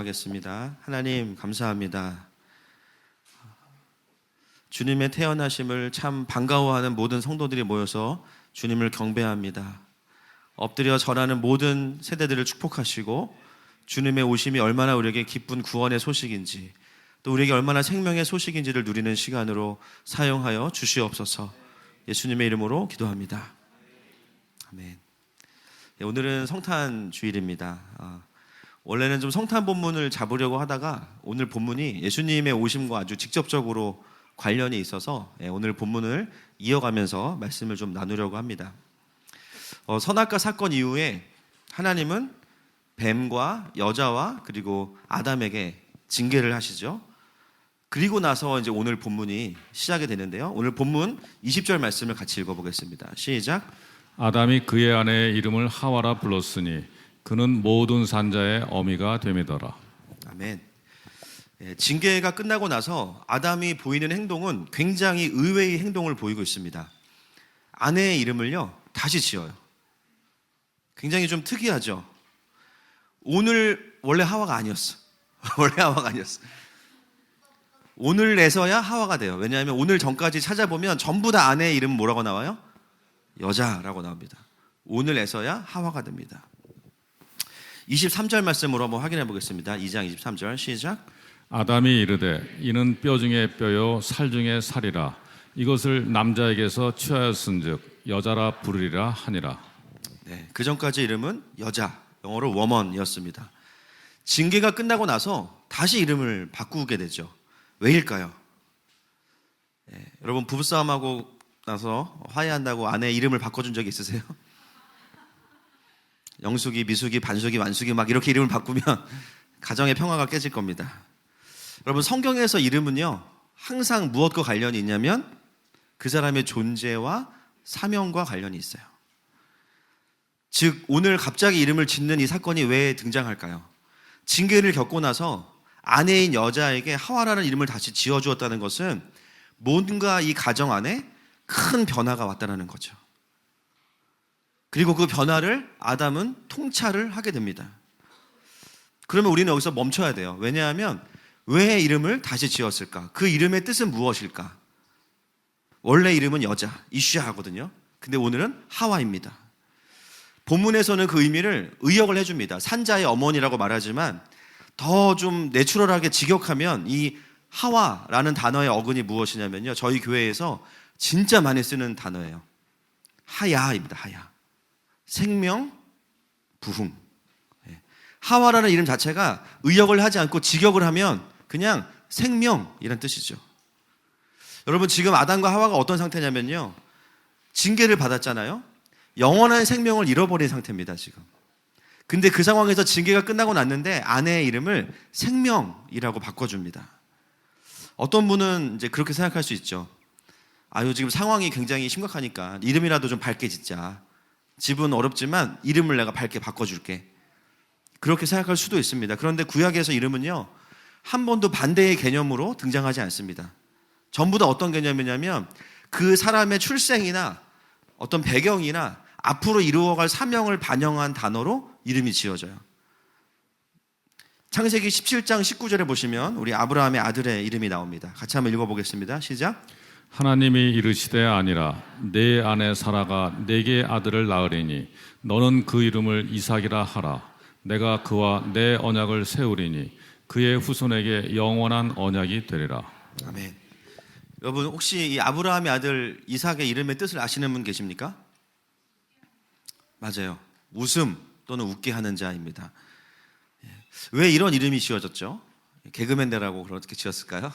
기도하겠습니다. 하나님 감사합니다. 주님의 태어나심을 참 반가워하는 모든 성도들이 모여서 주님을 경배합니다. 엎드려 절하는 모든 세대들을 축복하시고 주님의 오심이 얼마나 우리에게 기쁜 구원의 소식인지 또 우리에게 얼마나 생명의 소식인지를 누리는 시간으로 사용하여 주시옵소서. 예수님의 이름으로 기도합니다. 아멘. 오늘은 성탄 주일입니다. 원래는 좀 성탄 본문을 잡으려고 하다가 오늘 본문이 예수님의 오심과 아주 직접적으로 관련이 있어서 오늘 본문을 이어가면서 말씀을 좀 나누려고 합니다. 선악과 사건 이후에 하나님은 뱀과 여자와 그리고 아담에게 징계를 하시죠. 그리고 나서 이제 오늘 본문이 시작이 되는데요. 오늘 본문 20절 말씀을 같이 읽어보겠습니다. 시작. 아담이 그의 아내의 이름을 하와라 불렀으니 그는 모든 산자의 어미가 됨이더라. 아멘. 징계가 끝나고 나서 아담이 보이는 행동은 굉장히 의외의 행동을 보이고 있습니다. 아내의 이름을요 다시 지어요. 굉장히 좀 특이하죠. 오늘 원래 하와가 아니었어. 원래 하와가 아니었어. 오늘에서야 하와가 돼요. 왜냐하면 오늘 전까지 찾아보면 전부 다 아내의 이름은 뭐라고 나와요? 여자라고 나옵니다. 오늘에서야 하와가 됩니다. 23절 말씀으로 한번 확인해 보겠습니다. 2장 23절 시작. 아담이 이르되 이는 뼈 중에 뼈요 살 중에 살이라 이것을 남자에게서 취하였은즉 여자라 부르리라 하니라. 네, 그 전까지 이름은 여자, 영어로 woman이었습니다. 징계가 끝나고 나서 다시 이름을 바꾸게 되죠. 왜일까요? 네, 여러분 부부싸움하고 나서 화해한다고 아내 이름을 바꿔준 적이 있으세요? 영숙이, 미숙이, 반숙이, 완숙이 막 이렇게 이름을 바꾸면 가정의 평화가 깨질 겁니다. 여러분 성경에서 이름은요 항상 무엇과 관련이 있냐면 그 사람의 존재와 사명과 관련이 있어요. 즉 오늘 갑자기 이름을 짓는 이 사건이 왜 등장할까요? 징계를 겪고 나서 아내인 여자에게 하와라는 이름을 다시 지어주었다는 것은 뭔가 이 가정 안에 큰 변화가 왔다는 거죠. 그리고 그 변화를 아담은 통찰을 하게 됩니다. 그러면 우리는 여기서 멈춰야 돼요. 왜냐하면 왜 이름을 다시 지었을까? 그 이름의 뜻은 무엇일까? 원래 이름은 여자, 이슈아거든요. 근데 오늘은 하와입니다. 본문에서는 그 의미를 의역을 해줍니다. 산자의 어머니라고 말하지만 더 좀 내추럴하게 직역하면 이 하와라는 단어의 어근이 무엇이냐면요. 저희 교회에서 진짜 많이 쓰는 단어예요. 하야입니다. 하야. 생명, 부흥. 하와라는 이름 자체가 의역을 하지 않고 직역을 하면 그냥 생명이란 뜻이죠. 여러분 지금 아담과 하와가 어떤 상태냐면요. 징계를 받았잖아요. 영원한 생명을 잃어버린 상태입니다. 지금. 근데 그 상황에서 징계가 끝나고 났는데 아내의 이름을 생명이라고 바꿔줍니다. 어떤 분은 이제 그렇게 생각할 수 있죠. 아유 지금 상황이 굉장히 심각하니까 이름이라도 좀 밝게 짓자. 집은 어렵지만 이름을 내가 밝게 바꿔줄게. 그렇게 생각할 수도 있습니다. 그런데 구약에서 이름은요 한 번도 반대의 개념으로 등장하지 않습니다. 전부 다 어떤 개념이냐면 그 사람의 출생이나 어떤 배경이나 앞으로 이루어갈 사명을 반영한 단어로 이름이 지어져요. 창세기 17장 19절에 보시면 우리 아브라함의 아들의 이름이 나옵니다. 같이 한번 읽어보겠습니다. 시작. 하나님이 이르시되 아니라 내 아내 사라가 내게 아들을 낳으리니 너는 그 이름을 이삭이라 하라. 내가 그와 내 언약을 세우리니 그의 후손에게 영원한 언약이 되리라. 아멘. 여러분 혹시 이 아브라함의 아들 이삭의 이름의 뜻을 아시는 분 계십니까? 맞아요. 웃음 또는 웃게 하는 자입니다. 왜 이런 이름이 지어졌죠? 개그맨들하고 그렇게 지었을까요?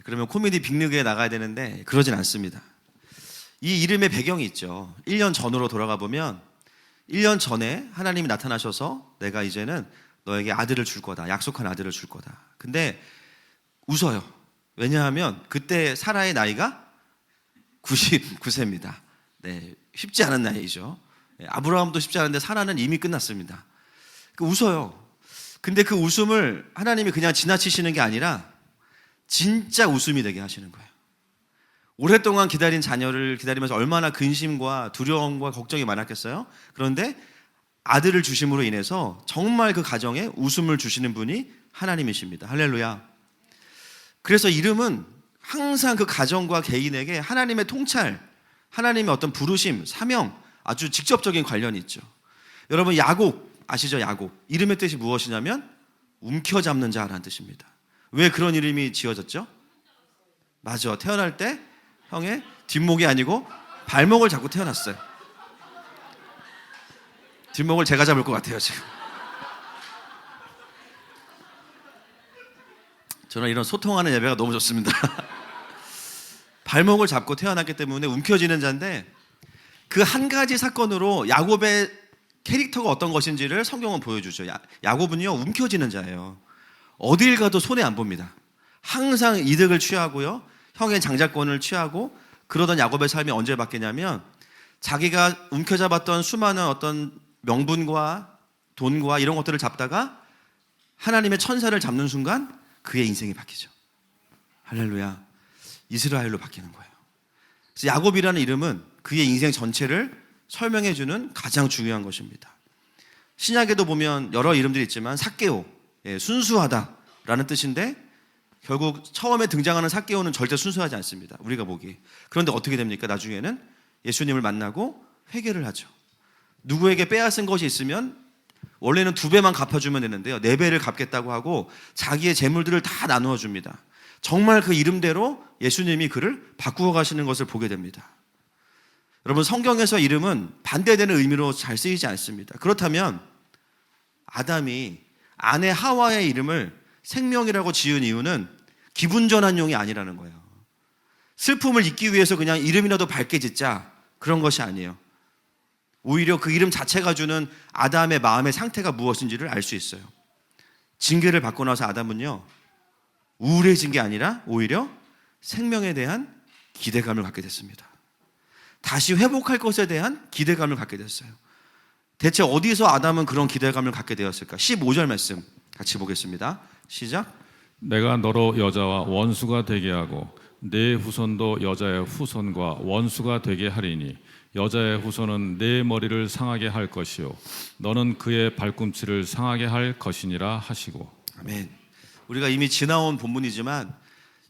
그러면 코미디 빅리그에 나가야 되는데 그러진 않습니다. 이 이름의 배경이 있죠. 1년 전으로 돌아가 보면 1년 전에 하나님이 나타나셔서 내가 이제는 너에게 아들을 줄 거다. 약속한 아들을 줄 거다. 근데 웃어요. 왜냐하면 그때 사라의 나이가 99세입니다. 네, 쉽지 않은 나이죠. 아브라함도 쉽지 않은데 사라는 이미 끝났습니다. 웃어요. 근데 그 웃음을 하나님이 그냥 지나치시는 게 아니라 진짜 웃음이 되게 하시는 거예요. 오랫동안 기다린 자녀를 기다리면서 얼마나 근심과 두려움과 걱정이 많았겠어요? 그런데 아들을 주심으로 인해서 정말 그 가정에 웃음을 주시는 분이 하나님이십니다. 할렐루야. 그래서 이름은 항상 그 가정과 개인에게 하나님의 통찰, 하나님의 어떤 부르심, 사명, 아주 직접적인 관련이 있죠. 여러분, 야곱 아시죠? 야곱. 이름의 뜻이 무엇이냐면 움켜잡는 자라는 뜻입니다. 왜 그런 이름이 지어졌죠? 맞아. 태어날 때 형의 뒷목이 아니고 발목을 잡고 태어났어요. 뒷목을 제가 잡을 것 같아요, 지금. 저는 이런 소통하는 예배가 너무 좋습니다. 발목을 잡고 태어났기 때문에 움켜쥐는 자인데, 그 한 가지 사건으로 야곱의 캐릭터가 어떤 것인지를 성경은 보여주죠. 야곱은요, 움켜쥐는 자예요. 어딜 가도 손해 안 봅니다. 항상 이득을 취하고요, 형의 장자권을 취하고. 그러던 야곱의 삶이 언제 바뀌냐면, 자기가 움켜잡았던 수많은 어떤 명분과 돈과 이런 것들을 잡다가 하나님의 천사를 잡는 순간 그의 인생이 바뀌죠. 할렐루야. 이스라엘로 바뀌는 거예요. 그래서 야곱이라는 이름은 그의 인생 전체를 설명해주는 가장 중요한 것입니다. 신약에도 보면 여러 이름들이 있지만 삭개오, 순수하다라는 뜻인데, 결국 처음에 등장하는 삭개오는 절대 순수하지 않습니다. 우리가 보기. 그런데 어떻게 됩니까? 나중에는 예수님을 만나고 회개를 하죠. 누구에게 빼앗은 것이 있으면 원래는 2배만 갚아주면 되는데요, 4배를 갚겠다고 하고 자기의 재물들을 다 나누어 줍니다. 정말 그 이름대로 예수님이 그를 바꾸어 가시는 것을 보게 됩니다. 여러분, 성경에서 이름은 반대되는 의미로 잘 쓰이지 않습니다. 그렇다면 아담이 아내 하와의 이름을 생명이라고 지은 이유는 기분 전환용이 아니라는 거예요. 슬픔을 잊기 위해서 그냥 이름이라도 밝게 짓자, 그런 것이 아니에요. 오히려 그 이름 자체가 주는 아담의 마음의 상태가 무엇인지를 알 수 있어요. 징계를 받고 나서 아담은요, 우울해진 게 아니라 오히려 생명에 대한 기대감을 갖게 됐습니다. 다시 회복할 것에 대한 기대감을 갖게 됐어요. 대체 어디서 아담은 그런 기대감을 갖게 되었을까? 15절 말씀 같이 보겠습니다. 시작. 내가 너로 여자와 원수가 되게 하고 내 후손도 여자의 후손과 원수가 되게 하리니 여자의 후손은 내 머리를 상하게 할 것이요 너는 그의 발꿈치를 상하게 할 것이니라 하시고. 아멘. 우리가 이미 지나온 본문이지만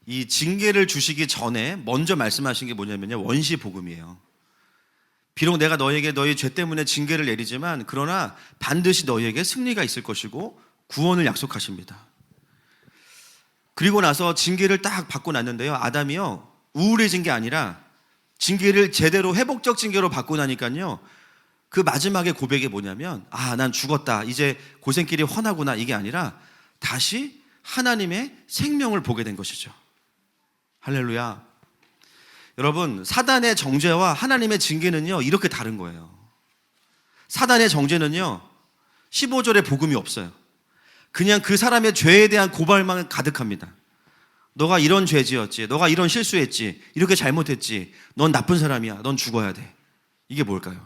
이 징계를 주시기 전에 먼저 말씀하신 게 뭐냐면요, 원시 복음이에요. 비록 내가 너에게 너희 죄 때문에 징계를 내리지만 그러나 반드시 너희에게 승리가 있을 것이고 구원을 약속하십니다. 그리고 나서 징계를 딱 받고 났는데요, 아담이요, 우울해진 게 아니라 징계를 제대로 회복적 징계로 받고 나니까요, 그 마지막에 고백이 뭐냐면, 난 죽었다, 이제 고생길이 훤하구나, 이게 아니라 다시 하나님의 생명을 보게 된 것이죠. 할렐루야. 여러분, 사단의 정죄와 하나님의 징계는요, 이렇게 다른 거예요. 사단의 정죄는요, 15절에 복음이 없어요. 그냥 그 사람의 죄에 대한 고발만 가득합니다. 너가 이런 죄 지었지, 너가 이런 실수했지, 이렇게 잘못했지, 넌 나쁜 사람이야, 넌 죽어야 돼. 이게 뭘까요?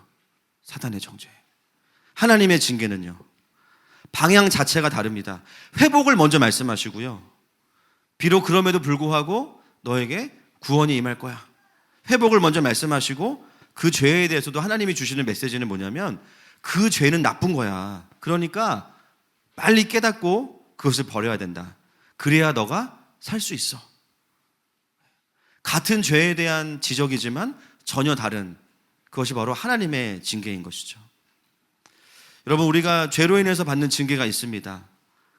사단의 정죄. 하나님의 징계는요, 방향 자체가 다릅니다. 회복을 먼저 말씀하시고요, 비록 그럼에도 불구하고 너에게 구원이 임할 거야, 회복을 먼저 말씀하시고, 그 죄에 대해서도 하나님이 주시는 메시지는 뭐냐면 그 죄는 나쁜 거야, 그러니까 빨리 깨닫고 그것을 버려야 된다. 그래야 너가 살 수 있어. 같은 죄에 대한 지적이지만 전혀 다른, 그것이 바로 하나님의 징계인 것이죠. 여러분, 우리가 죄로 인해서 받는 징계가 있습니다.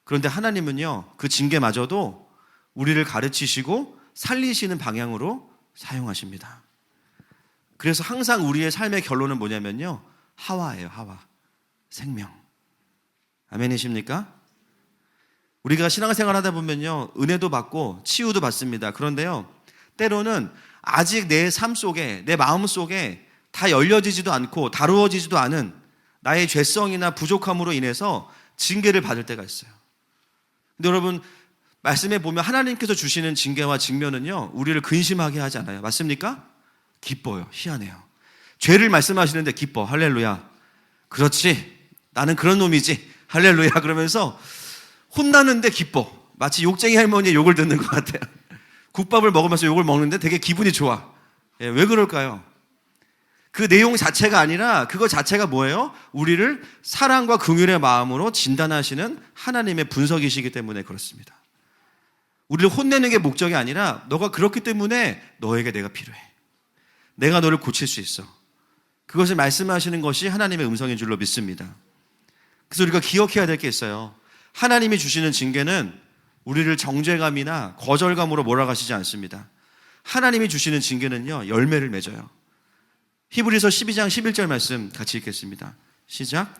그런데 하나님은요, 그 징계마저도 우리를 가르치시고 살리시는 방향으로 사용하십니다. 그래서 항상 우리의 삶의 결론은 뭐냐면요, 하와예요. 하와. 생명. 아멘이십니까? 우리가 신앙생활 하다 보면요, 은혜도 받고 치유도 받습니다. 그런데요, 때로는 아직 내 삶 속에, 내 마음 속에 다 열려지지도 않고 다루어지지도 않은 나의 죄성이나 부족함으로 인해서 징계를 받을 때가 있어요. 근데 여러분, 말씀에 보면 하나님께서 주시는 징계와 직면은요, 우리를 근심하게 하지 않아요. 맞습니까? 기뻐요. 희한해요. 죄를 말씀하시는데 기뻐. 할렐루야. 그렇지, 나는 그런 놈이지. 할렐루야. 그러면서 혼나는데 기뻐. 마치 욕쟁이 할머니의 욕을 듣는 것 같아요. 국밥을 먹으면서 욕을 먹는데 되게 기분이 좋아. 왜 그럴까요? 그 내용 자체가 아니라 그거 자체가 뭐예요? 우리를 사랑과 긍휼의 마음으로 진단하시는 하나님의 분석이시기 때문에 그렇습니다. 우리를 혼내는 게 목적이 아니라 너가 그렇기 때문에 너에게 내가 필요해. 내가 너를 고칠 수 있어. 그것을 말씀하시는 것이 하나님의 음성인 줄로 믿습니다. 그래서 우리가 기억해야 될 게 있어요. 하나님이 주시는 징계는 우리를 정죄감이나 거절감으로 몰아가시지 않습니다. 하나님이 주시는 징계는요, 열매를 맺어요. 히브리서 12장 11절 말씀 같이 읽겠습니다. 시작.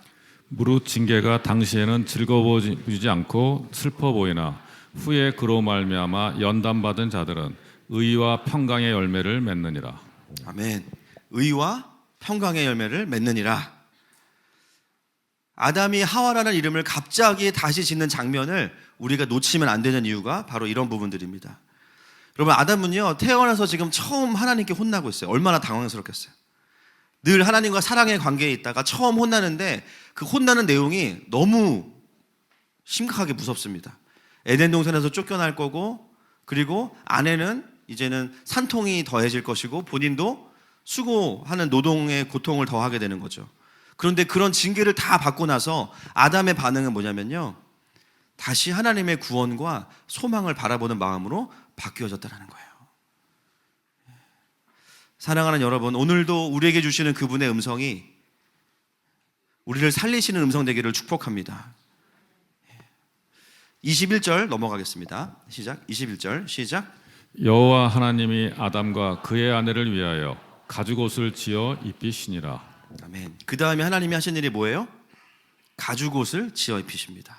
무릇 징계가 당시에는 즐거워 보이지 않고 슬퍼 보이나 후에 그로 말미암아 연단받은 자들은 의와 평강의 열매를 맺느니라. 아멘. 의와 평강의 열매를 맺느니라. 아담이 하와라는 이름을 갑자기 다시 짓는 장면을 우리가 놓치면 안 되는 이유가 바로 이런 부분들입니다. 여러분, 아담은요, 태어나서 지금 처음 하나님께 혼나고 있어요. 얼마나 당황스럽겠어요. 늘 하나님과 사랑의 관계에 있다가 처음 혼나는데 그 혼나는 내용이 너무 심각하게 무섭습니다. 에덴 동산에서 쫓겨날 거고, 그리고 아내는 이제는 산통이 더해질 것이고 본인도 수고하는 노동의 고통을 더하게 되는 거죠. 그런데 그런 징계를 다 받고 나서 아담의 반응은 뭐냐면요, 다시 하나님의 구원과 소망을 바라보는 마음으로 바뀌어졌다는 거예요. 사랑하는 여러분, 오늘도 우리에게 주시는 그분의 음성이 우리를 살리시는 음성 되기를 축복합니다. 21절 넘어가겠습니다. 시작. 21절 시작. 여호와 하나님이 아담과 그의 아내를 위하여 가죽옷을 지어 입히시니라. 아멘. 그 다음에 하나님이 하신 일이 뭐예요? 가죽옷을 지어 입히십니다.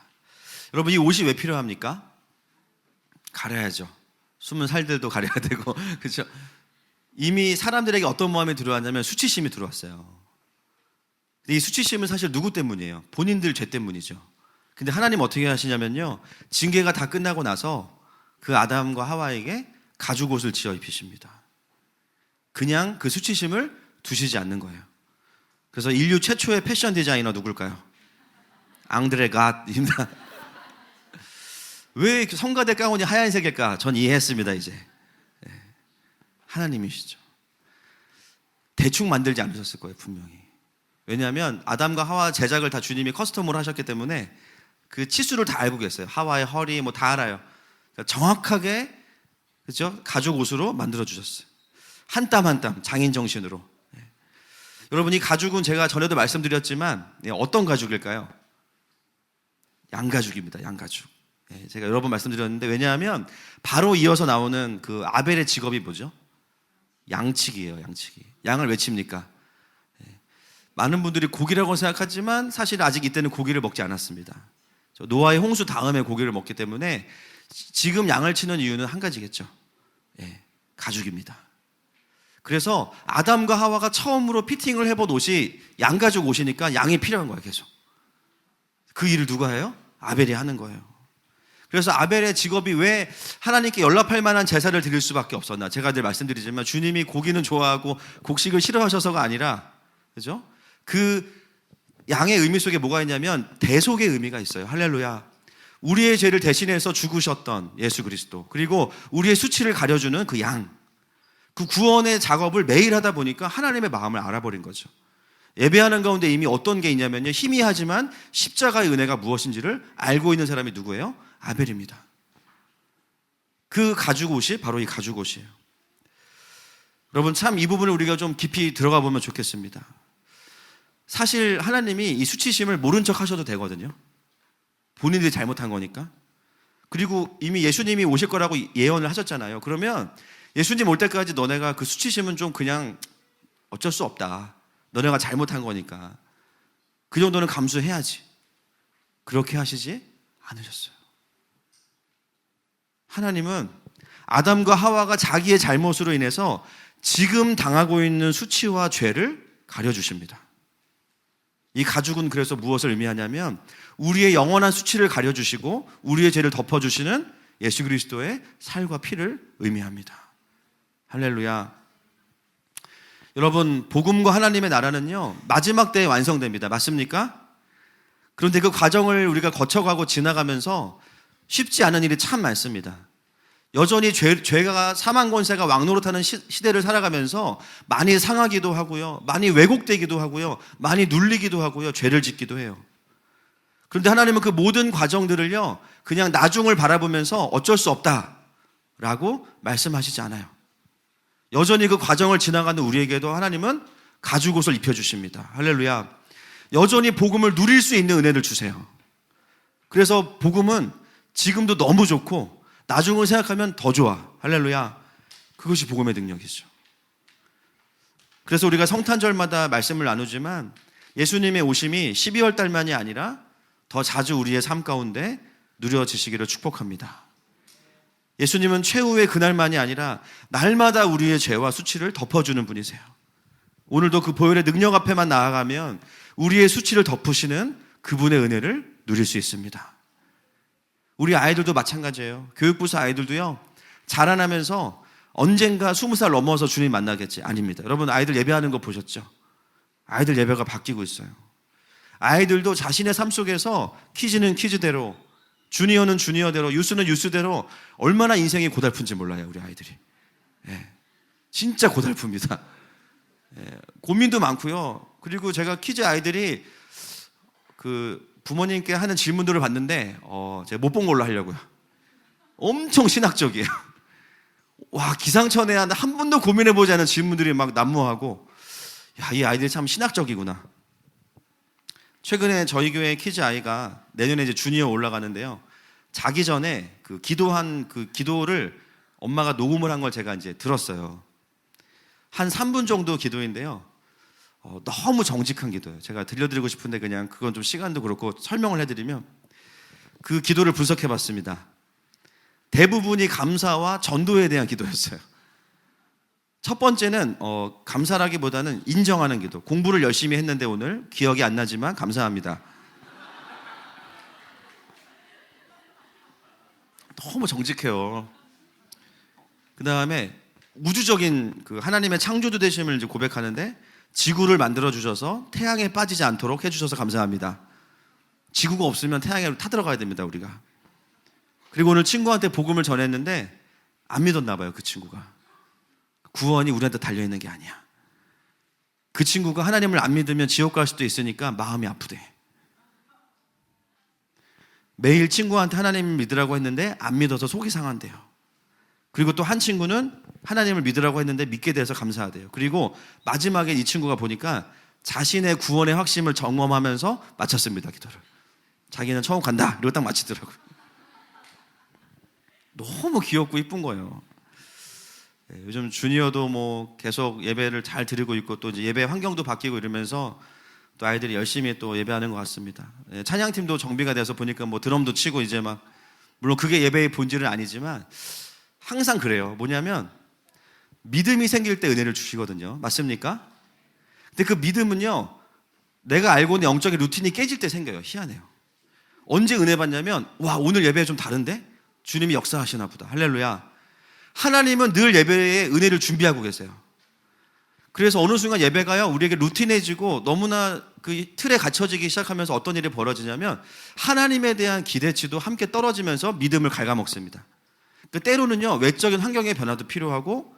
여러분, 이 옷이 왜 필요합니까? 가려야죠. 숨은 살들도 가려야 되고, 그렇죠? 이미 사람들에게 어떤 마음이 들어왔냐면 수치심이 들어왔어요. 근데 이 수치심은 사실 누구 때문이에요? 본인들 죄 때문이죠. 근데 하나님 어떻게 하시냐면요, 징계가 다 끝나고 나서 그 아담과 하와에게 가죽옷을 지어 입히십니다. 그냥 그 수치심을 두시지 않는 거예요. 그래서 인류 최초의 패션 디자이너 누굴까요? 앙드레 갓입니다. 왜 성가대 가운이 하얀색일까? 전 이해했습니다. 이제 하나님이시죠. 대충 만들지 않으셨을 거예요, 분명히. 왜냐하면 아담과 하와 제작을 다 주님이 커스텀으로 하셨기 때문에 그 치수를 다 알고 계세요. 하와의 허리 뭐 다 알아요. 그러니까 정확하게, 그렇죠? 가죽 옷으로 만들어 주셨어요. 한 땀 한 땀 장인 정신으로. 여러분, 이 가죽은 제가 전에도 말씀드렸지만 어떤 가죽일까요? 양가죽입니다. 양가죽. 제가 여러 번 말씀드렸는데, 왜냐하면 바로 이어서 나오는 그 아벨의 직업이 뭐죠? 양치기예요. 양치기. 양을 왜 칩니까? 많은 분들이 고기라고 생각하지만 사실 아직 이때는 고기를 먹지 않았습니다. 노아의 홍수 다음에 고기를 먹기 때문에 지금 양을 치는 이유는 한 가지겠죠. 가죽입니다. 그래서 아담과 하와가 처음으로 피팅을 해본 옷이 양가죽 옷이니까 양이 필요한 거예요. 계속. 그 일을 누가 해요? 아벨이 하는 거예요. 그래서 아벨의 직업이 왜 하나님께 연락할 만한 제사를 드릴 수밖에 없었나? 제가 늘 말씀드리지만 주님이 고기는 좋아하고 곡식을 싫어하셔서가 아니라, 그죠? 그 양의 의미 속에 뭐가 있냐면 대속의 의미가 있어요. 할렐루야. 우리의 죄를 대신해서 죽으셨던 예수 그리스도, 그리고 우리의 수치를 가려주는 그 양, 그 구원의 작업을 매일 하다 보니까 하나님의 마음을 알아버린 거죠. 예배하는 가운데 이미 어떤 게 있냐면요, 희미하지만 십자가의 은혜가 무엇인지를 알고 있는 사람이 누구예요? 아벨입니다. 그 가죽옷이 바로 이 가죽옷이에요. 여러분, 참 이 부분을 우리가 좀 깊이 들어가 보면 좋겠습니다. 사실 하나님이 이 수치심을 모른 척 하셔도 되거든요. 본인들이 잘못한 거니까. 그리고 이미 예수님이 오실 거라고 예언을 하셨잖아요. 그러면 예수님 올 때까지 너네가 그 수치심은 좀 그냥 어쩔 수 없다. 너네가 잘못한 거니까 그 정도는 감수해야지. 그렇게 하시지 않으셨어요. 하나님은 아담과 하와가 자기의 잘못으로 인해서 지금 당하고 있는 수치와 죄를 가려주십니다. 이 가죽은 그래서 무엇을 의미하냐면 우리의 영원한 수치를 가려주시고 우리의 죄를 덮어주시는 예수 그리스도의 살과 피를 의미합니다. 할렐루야. 여러분, 복음과 하나님의 나라는요, 마지막 때에 완성됩니다. 맞습니까? 그런데 그 과정을 우리가 거쳐가고 지나가면서 쉽지 않은 일이 참 많습니다. 여전히 죄가 사망 권세가 왕노릇하는 시대를 살아가면서 많이 상하기도 하고요. 많이 왜곡되기도 하고요. 많이 눌리기도 하고요. 죄를 짓기도 해요. 그런데 하나님은 그 모든 과정들을요, 그냥 나중을 바라보면서 어쩔 수 없다라고 말씀하시지 않아요. 여전히 그 과정을 지나가는 우리에게도 하나님은 가죽옷을 입혀주십니다. 할렐루야. 여전히 복음을 누릴 수 있는 은혜를 주세요. 그래서 복음은 지금도 너무 좋고 나중을 생각하면 더 좋아. 할렐루야. 그것이 복음의 능력이죠. 그래서 우리가 성탄절마다 말씀을 나누지만 예수님의 오심이 12월 달만이 아니라 더 자주 우리의 삶 가운데 누려지시기를 축복합니다. 예수님은 최후의 그날만이 아니라 날마다 우리의 죄와 수치를 덮어주는 분이세요. 오늘도 그 보혈의 능력 앞에만 나아가면 우리의 수치를 덮으시는 그분의 은혜를 누릴 수 있습니다. 우리 아이들도 마찬가지예요. 교육부서 아이들도요, 자라나면서 언젠가 20살 넘어서 주님 만나겠지. 아닙니다. 여러분, 아이들 예배하는 거 보셨죠? 아이들 예배가 바뀌고 있어요. 아이들도 자신의 삶 속에서 퀴즈는 퀴즈대로, 주니어는 주니어대로, 유스는 유스대로 얼마나 인생이 고달픈지 몰라요, 우리 아이들이. 예, 진짜 고달픕니다. 예, 고민도 많고요. 그리고 제가 퀴즈 아이들이 부모님께 하는 질문들을 봤는데 제가 못 본 걸로 하려고요. 엄청 신학적이에요. 와, 기상천외 한 번도 고민해보지 않은 질문들이 막 난무하고, 야, 이 아이들이 참 신학적이구나. 최근에 저희 교회 퀴즈 아이가 내년에 이제 주니어 올라가는데요, 자기 전에 그 기도한 그 기도를 엄마가 녹음을 한 걸 제가 이제 들었어요. 한 3분 정도 기도인데요, 너무 정직한 기도예요. 제가 들려드리고 싶은데 그냥 그건 좀 시간도 그렇고 설명을 해드리면, 그 기도를 분석해봤습니다. 대부분이 감사와 전도에 대한 기도였어요. 첫 번째는 감사라기보다는 인정하는 기도. 공부를 열심히 했는데 오늘 기억이 안 나지만 감사합니다. 너무 정직해요. 그 다음에 우주적인 그 하나님의 창조주 되심을 이제 고백하는데, 지구를 만들어 주셔서 태양에 빠지지 않도록 해주셔서 감사합니다. 지구가 없으면 태양에 타들어가야 됩니다, 우리가. 그리고 오늘 친구한테 복음을 전했는데 안 믿었나 봐요, 그 친구가. 구원이 우리한테 달려있는 게 아니야. 그 친구가 하나님을 안 믿으면 지옥 갈 수도 있으니까 마음이 아프대. 매일 친구한테 하나님을 믿으라고 했는데 안 믿어서 속이 상한대요. 그리고 또 한 친구는 하나님을 믿으라고 했는데 믿게 돼서 감사하대요. 그리고 마지막에 이 친구가 보니까 자신의 구원의 확신을 점검하면서 마쳤습니다, 기도를. 자기는 처음 간다 이러고 딱 마치더라고요. 너무 귀엽고 이쁜 거예요. 요즘 주니어도 뭐 계속 예배를 잘 드리고 있고, 또 이제 예배 환경도 바뀌고 이러면서 또 아이들이 열심히 또 예배하는 것 같습니다. 찬양팀도 정비가 돼서 보니까 뭐 드럼도 치고 이제 막, 물론 그게 예배의 본질은 아니지만 항상 그래요. 뭐냐면 믿음이 생길 때 은혜를 주시거든요. 맞습니까? 근데 그 믿음은요, 내가 알고 있는 영적인 루틴이 깨질 때 생겨요. 희한해요. 언제 은혜 받냐면, 와, 오늘 예배 좀 다른데? 주님이 역사하시나 보다. 할렐루야. 하나님은 늘 예배에 은혜를 준비하고 계세요. 그래서 어느 순간 예배가요, 우리에게 루틴해지고 너무나 그 틀에 갇혀지기 시작하면서 어떤 일이 벌어지냐면, 하나님에 대한 기대치도 함께 떨어지면서 믿음을 갉아먹습니다. 때로는요, 외적인 환경의 변화도 필요하고,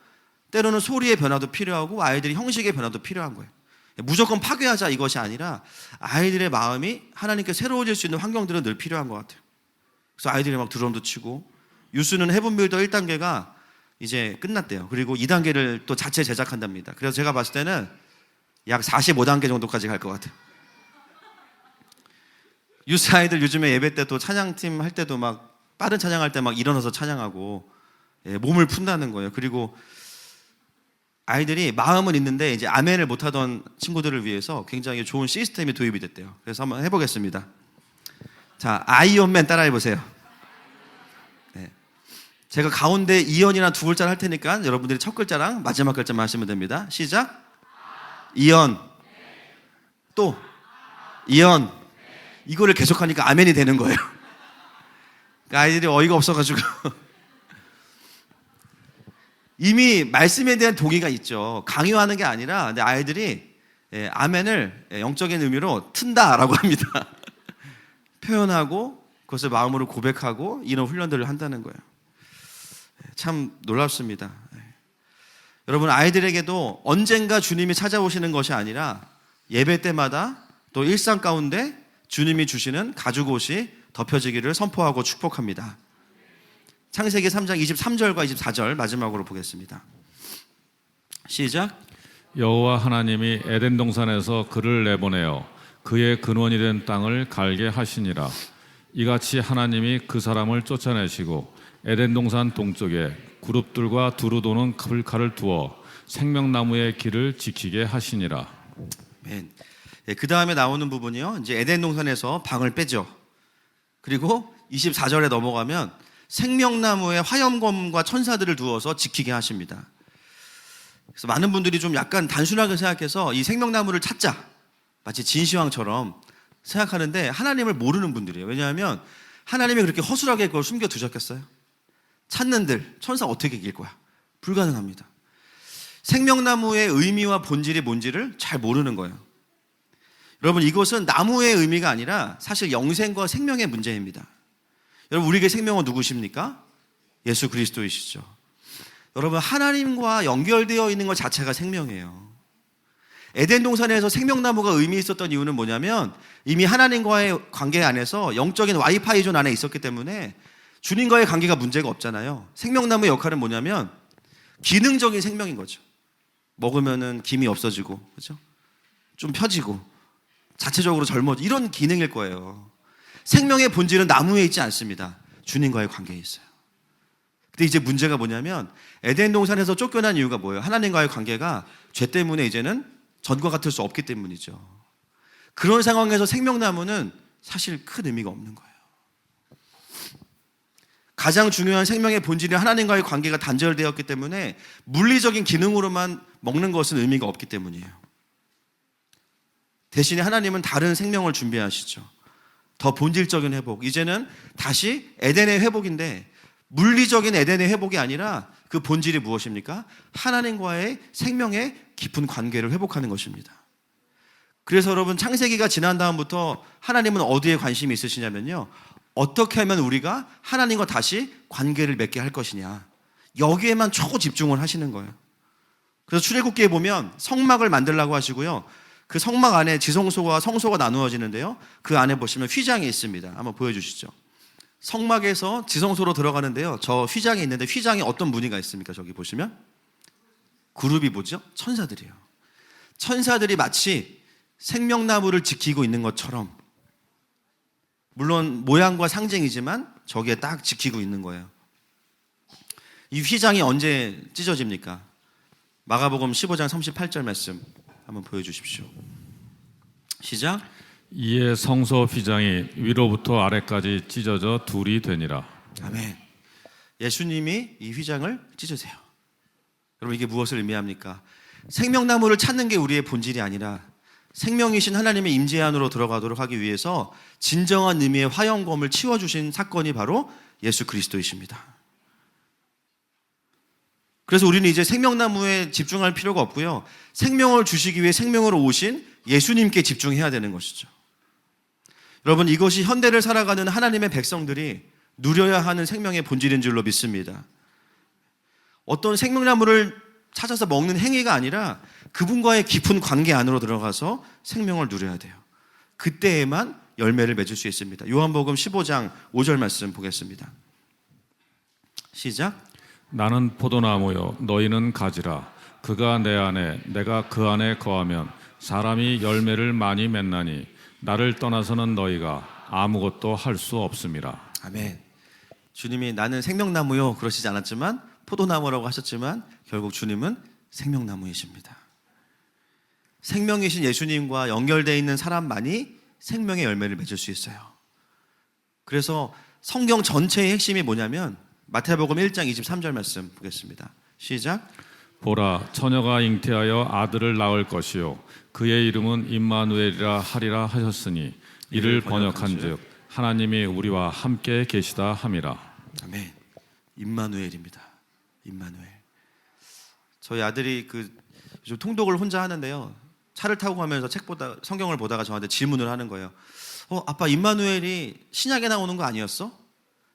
때로는 소리의 변화도 필요하고, 아이들이 형식의 변화도 필요한 거예요. 무조건 파괴하자 이것이 아니라 아이들의 마음이 하나님께 새로워질 수 있는 환경들은 늘 필요한 것 같아요. 그래서 아이들이 막 드럼도 치고, 유스는 헤븐빌더 1단계가 이제 끝났대요. 그리고 2단계를 또 자체 제작한답니다. 그래서 제가 봤을 때는 약 45단계 정도까지 갈 것 같아요. 유스 아이들 요즘에 예배 때 또 찬양팀 할 때도 막 빠른 찬양할 때 막 일어나서 찬양하고, 몸을 푼다는 거예요. 그리고 아이들이 마음은 있는데 이제 아멘을 못하던 친구들을 위해서 굉장히 좋은 시스템이 도입이 됐대요. 그래서 한번 해보겠습니다. 자, 아이언맨 따라해 보세요. 네. 제가 가운데 이언이나 두 글자를 할 테니까 여러분들이 첫 글자랑 마지막 글자만 하시면 됩니다. 시작. 이언. 또 이언. 이거를 계속하니까 아멘이 되는 거예요. 그러니까 아이들이 어이가 없어가지고 이미 말씀에 대한 동의가 있죠. 강요하는 게 아니라, 근데 아이들이 아멘을 영적인 의미로 튼다라고 합니다. 표현하고 그것을 마음으로 고백하고 이런 훈련들을 한다는 거예요. 참 놀랍습니다. 여러분, 아이들에게도 언젠가 주님이 찾아오시는 것이 아니라 예배 때마다 또 일상 가운데 주님이 주시는 가죽옷이 덮여지기를 선포하고 축복합니다. 창세기 3장 23절과 24절 마지막으로 보겠습니다. 시작. 여호와 하나님이 에덴 동산에서 그를 내보내어 그의 근원이 된 땅을 갈게 하시니라. 이같이 하나님이 그 사람을 쫓아내시고 에덴 동산 동쪽에 그룹들과 두루 도는 불칼을 두어 생명나무의 길을 지키게 하시니라. 아멘. 그 다음에 나오는 부분이요, 이제 에덴 동산에서 방을 빼죠. 그리고 24절에 넘어가면 생명나무에 화염검과 천사들을 두어서 지키게 하십니다. 그래서 많은 분들이 좀 약간 단순하게 생각해서 이 생명나무를 찾자, 마치 진시황처럼 생각하는데 하나님을 모르는 분들이에요. 왜냐하면 하나님이 그렇게 허술하게 그걸 숨겨두셨겠어요? 찾는들, 천사 어떻게 이길 거야? 불가능합니다. 생명나무의 의미와 본질이 뭔지를 잘 모르는 거예요. 여러분, 이것은 나무의 의미가 아니라 사실 영생과 생명의 문제입니다. 여러분, 우리에게 생명은 누구십니까? 예수 그리스도이시죠. 여러분, 하나님과 연결되어 있는 것 자체가 생명이에요. 에덴 동산에서 생명나무가 의미 있었던 이유는 뭐냐면 이미 하나님과의 관계 안에서 영적인 와이파이 존 안에 있었기 때문에 주님과의 관계가 문제가 없잖아요. 생명나무의 역할은 뭐냐면 기능적인 생명인 거죠. 먹으면은 김이 없어지고, 그렇죠? 좀 펴지고, 자체적으로 젊어지고, 이런 기능일 거예요. 생명의 본질은 나무에 있지 않습니다. 주님과의 관계에 있어요. 근데 이제 문제가 뭐냐면 에덴 동산에서 쫓겨난 이유가 뭐예요? 하나님과의 관계가 죄 때문에 이제는 전과 같을 수 없기 때문이죠. 그런 상황에서 생명나무는 사실 큰 의미가 없는 거예요. 가장 중요한 생명의 본질이 하나님과의 관계가 단절되었기 때문에 물리적인 기능으로만 먹는 것은 의미가 없기 때문이에요. 대신에 하나님은 다른 생명을 준비하시죠. 더 본질적인 회복. 이제는 다시 에덴의 회복인데 물리적인 에덴의 회복이 아니라 그 본질이 무엇입니까? 하나님과의 생명의 깊은 관계를 회복하는 것입니다. 그래서 여러분, 창세기가 지난 다음부터 하나님은 어디에 관심이 있으시냐면요, 어떻게 하면 우리가 하나님과 다시 관계를 맺게 할 것이냐, 여기에만 초고 집중을 하시는 거예요. 그래서 출애굽기에 보면 성막을 만들라고 하시고요, 그 성막 안에 지성소와 성소가 나누어지는데요, 그 안에 보시면 휘장이 있습니다. 한번 보여주시죠. 성막에서 지성소로 들어가는데요, 저 휘장이 있는데 휘장에 어떤 무늬가 있습니까? 저기 보시면 그룹이 뭐죠? 천사들이에요. 천사들이 마치 생명나무를 지키고 있는 것처럼, 물론 모양과 상징이지만 저기에 딱 지키고 있는 거예요. 이 휘장이 언제 찢어집니까? 마가복음 15장 38절 말씀 한번 보여주십시오. 시작. 이에 성소 휘장이 위로부터 아래까지 찢어져 둘이 되니라. 아멘. 예수님이 이 휘장을 찢으세요. 여러분, 이게 무엇을 의미합니까? 생명나무를 찾는 게 우리의 본질이 아니라 생명이신 하나님의 임재 안으로 들어가도록 하기 위해서 진정한 의미의 화영검을 치워주신 사건이 바로 예수 그리스도이십니다. 그래서 우리는 이제 생명나무에 집중할 필요가 없고요, 생명을 주시기 위해 생명으로 오신 예수님께 집중해야 되는 것이죠. 여러분, 이것이 현대를 살아가는 하나님의 백성들이 누려야 하는 생명의 본질인 줄로 믿습니다. 어떤 생명나무를 찾아서 먹는 행위가 아니라 그분과의 깊은 관계 안으로 들어가서 생명을 누려야 돼요. 그때에만 열매를 맺을 수 있습니다. 요한복음 15장 5절 말씀 보겠습니다. 시작. 나는 포도나무요 너희는 가지라. 그가 내 안에 내가 그 안에 거하면 사람이 열매를 많이 맺나니 나를 떠나서는 너희가 아무것도 할 수 없음이라. 아멘. 주님이 나는 생명나무요 그러시지 않았지만 포도나무라고 하셨지만 결국 주님은 생명나무이십니다. 생명이신 예수님과 연결되어 있는 사람만이 생명의 열매를 맺을 수 있어요. 그래서 성경 전체의 핵심이 뭐냐면 마태복음 1장 23절 말씀 보겠습니다. 시작. 보라, 처녀가 잉태하여 아들을 낳을 것이요 그의 이름은 임마누엘이라 하리라 하셨으니 이를 번역한즉 하나님이 우리와 함께 계시다 함이라. 아멘. 임마누엘입니다. 임마누엘. 저희 아들이 요즘 통독을 혼자 하는데요, 차를 타고 가면서 성경을 보다가 저한테 질문을 하는 거예요. 아빠, 임마누엘이 신약에 나오는 거 아니었어?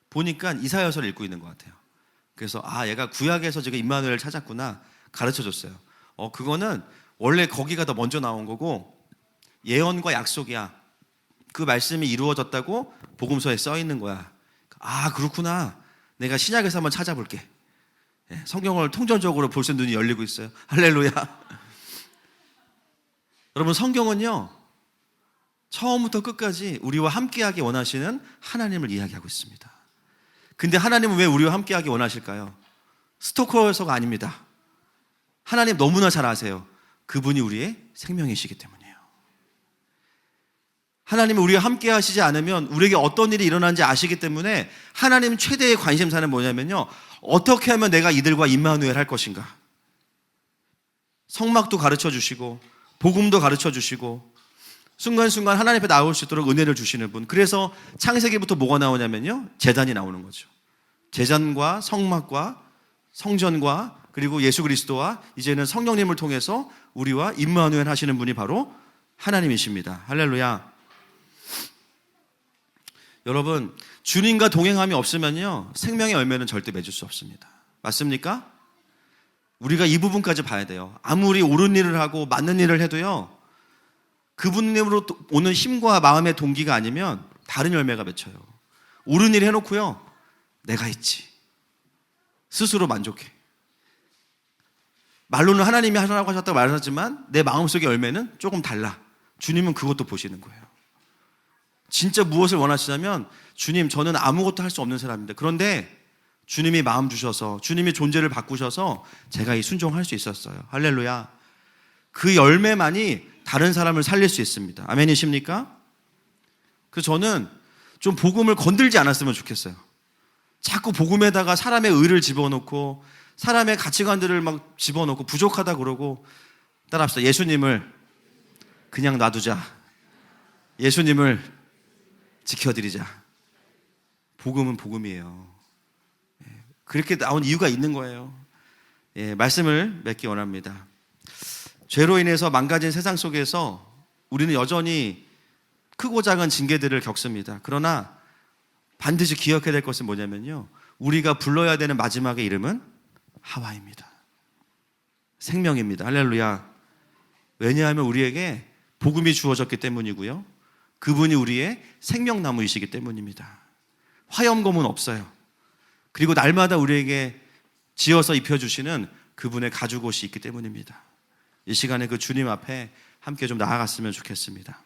보니까 이사야서를 읽고 있는 것 같아요. 그래서 얘가 구약에서 지금 임마누엘을 찾았구나 가르쳐 줬어요. 그거는 원래 거기가 더 먼저 나온 거고 예언과 약속이야. 그 말씀이 이루어졌다고 복음서에 써 있는 거야. 그렇구나. 내가 신약에서 한번 찾아볼게. 성경을 통전적으로 볼 수 있는 눈이 열리고 있어요. 할렐루야. 여러분, 성경은요 처음부터 끝까지 우리와 함께하기 원하시는 하나님을 이야기하고 있습니다. 근데 하나님은 왜 우리와 함께하기 원하실까요? 스토커여서가 아닙니다. 하나님 너무나 잘 아세요. 그분이 우리의 생명이시기 때문이에요. 하나님은 우리와 함께 하시지 않으면 우리에게 어떤 일이 일어나는지 아시기 때문에 하나님 최대의 관심사는 뭐냐면요, 어떻게 하면 내가 이들과 임마누엘 할 것인가. 성막도 가르쳐 주시고 복음도 가르쳐 주시고 순간순간 하나님 앞에 나올 수 있도록 은혜를 주시는 분. 그래서 창세기부터 뭐가 나오냐면요, 제단이 나오는 거죠. 제단과 성막과 성전과 그리고 예수 그리스도와 이제는 성령님을 통해서 우리와 임마누엘 하시는 분이 바로 하나님이십니다. 할렐루야. 여러분, 주님과 동행함이 없으면요 생명의 열매는 절대 맺을 수 없습니다. 맞습니까? 우리가 이 부분까지 봐야 돼요. 아무리 옳은 일을 하고 맞는 일을 해도요, 그분으로 오는 힘과 마음의 동기가 아니면 다른 열매가 맺혀요. 옳은 일 해놓고요, 내가 있지, 스스로 만족해. 말로는 하나님이 하라고 하셨다고 말하지만 내 마음속의 열매는 조금 달라. 주님은 그것도 보시는 거예요. 진짜 무엇을 원하시냐면, 주님, 저는 아무것도 할 수 없는 사람입니다. 그런데 주님이 마음 주셔서, 주님이 존재를 바꾸셔서 제가 이 순종할 수 있었어요. 할렐루야. 그 열매만이 다른 사람을 살릴 수 있습니다. 아멘이십니까? 그래서 저는 좀 복음을 건들지 않았으면 좋겠어요. 자꾸 복음에다가 사람의 의를 집어넣고 사람의 가치관들을 막 집어넣고 부족하다 그러고, 따라합시다. 예수님을 그냥 놔두자. 예수님을 지켜드리자. 복음은 복음이에요. 그렇게 나온 이유가 있는 거예요. 말씀을 맺기 원합니다. 죄로 인해서 망가진 세상 속에서 우리는 여전히 크고 작은 징계들을 겪습니다. 그러나 반드시 기억해야 될 것은 뭐냐면요, 우리가 불러야 되는 마지막의 이름은 하와입니다. 생명입니다. 할렐루야. 왜냐하면 우리에게 복음이 주어졌기 때문이고요, 그분이 우리의 생명나무이시기 때문입니다. 화염검은 없어요. 그리고 날마다 우리에게 지어서 입혀주시는 그분의 가죽옷이 있기 때문입니다. 이 시간에 그 주님 앞에 함께 좀 나아갔으면 좋겠습니다.